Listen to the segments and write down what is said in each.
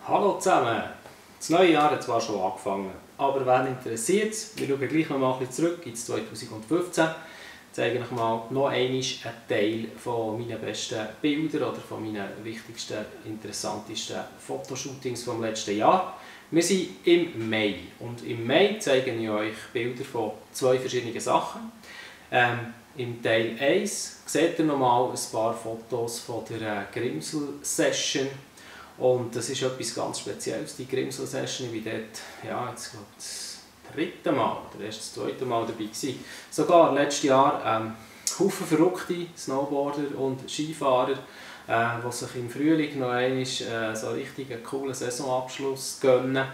Hallo zusammen! Das neue Jahr hat zwar schon angefangen, aber wen interessiert es? Wir schauen gleich noch mal ein bisschen zurück ins 2015. Ich zeige euch mal noch einmal einen Teil von meinen besten Bildern oder von meinen wichtigsten, interessantesten Fotoshootings vom letzten Jahr. Wir sind im Mai und im Mai zeige ich euch Bilder von zwei verschiedenen Sachen. Im Teil 1 seht ihr noch mal ein paar Fotos von der Grimsel-Session. Und das ist etwas ganz Spezielles, die Grimsel-Session. Ich war dort, ja, jetzt glaube ich, das dritte Mal oder erst das zweite Mal dabei gewesen. Sogar letztes Jahr Haufen verrückte Snowboarder und Skifahrer, die sich im Frühling noch einmal so richtig einen coolen Saisonabschluss gönnen.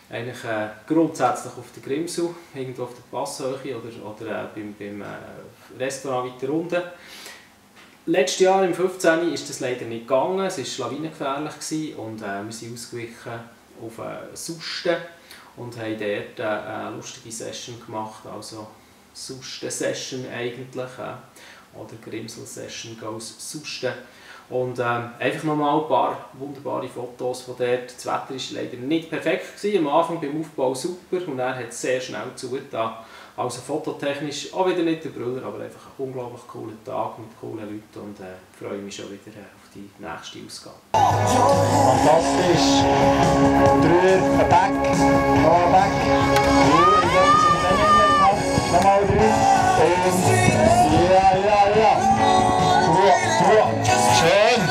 Eigentlich grundsätzlich auf der Grimsel, irgendwo auf der Passhöhe oder beim Restaurant weiter unten. Letztes Jahr, im 2015, ist das leider nicht gegangen. Es war lawinengefährlich und wir sind ausgewichen auf Susten und haben dort eine lustige Session gemacht, also Susten-Session eigentlich, oder Grimsel-Session goes Susten. Und einfach nochmal ein paar wunderbare Fotos von dort. Das Wetter war leider nicht perfekt gewesen. Am Anfang beim Aufbau super und dann hat es sehr schnell zugetan. Also fototechnisch auch wieder nicht der Brüller, aber einfach ein unglaublich cooler Tag mit coolen Leuten und freue mich schon wieder auf die nächste Ausgabe. Fantastisch! Drüber, ein Back, noch ein Back. Nochmal drüber. Und ja. Schön!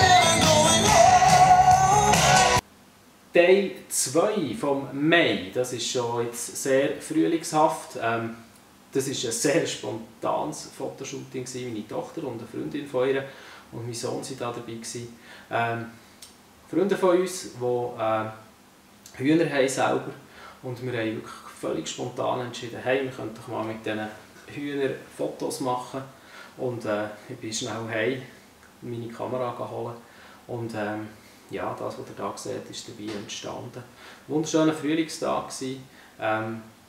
Teil 2 vom Mai, das ist schon jetzt sehr frühlingshaft. Das war ein sehr spontanes Fotoshooting. Meine Tochter und eine Freundin von ihr und mein Sohn waren da dabei. Freunde von uns, die Hühner haben selber. Und wir haben wirklich völlig spontan entschieden, hey, wir könnten doch mal mit diesen Hühnern Fotos machen. Und ich bin schnell heim, meine Kamera holen. Und ja, das, was ihr hier seht, ist dabei entstanden. Ein wunderschöner Frühlingstag.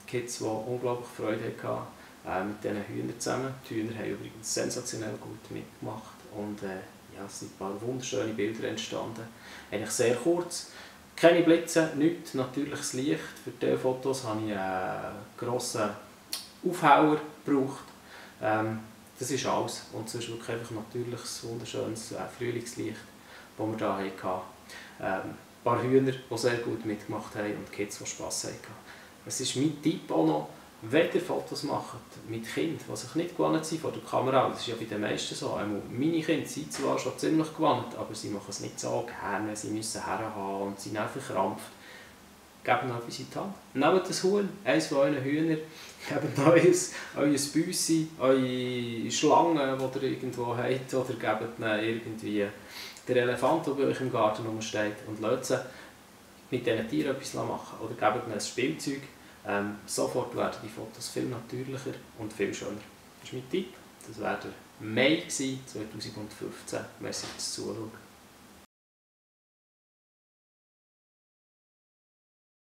Kids, die unglaublich Freude hatten mit diesen Hühnern zusammen. Die Hühner haben übrigens sensationell gut mitgemacht und ja, es sind ein paar wunderschöne Bilder entstanden. Eigentlich sehr kurz, keine Blitze, nichts, natürliches Licht. Für diese Fotos habe ich einen grossen Aufhauer gebraucht. Das ist alles und sonst wirklich einfach natürliches, wunderschönes Frühlingslicht, das wir hier hatten. Ein paar Hühner, die sehr gut mitgemacht haben und Kids, die Spass hatten. Es ist mein Tipp auch noch, wenn ihr Fotos macht mit Kindern, die sich nicht gewohnt sind vor der Kamera, das ist ja bei den meisten so, meine Kinder sind zwar schon ziemlich gewohnt, aber sie machen es nicht so gerne, sie müssen herhaben und sind einfach verkrampft. Gebt noch etwas in die Hand. Nehmt das Huhn, eines von euren Hühnern, gebt euer Büssi, eure Schlange, die ihr irgendwo habt, oder gebt irgendwie den Elefant, der bei euch im Garten rumsteht, und lasst sie mit diesen Tieren etwas machen. Oder gebt ihnen ein Spielzeug. Sofort werden die Fotos viel natürlicher und viel schöner. Das ist mein Tipp. Das war der Mai 2015. Merci fürs Zuschauen.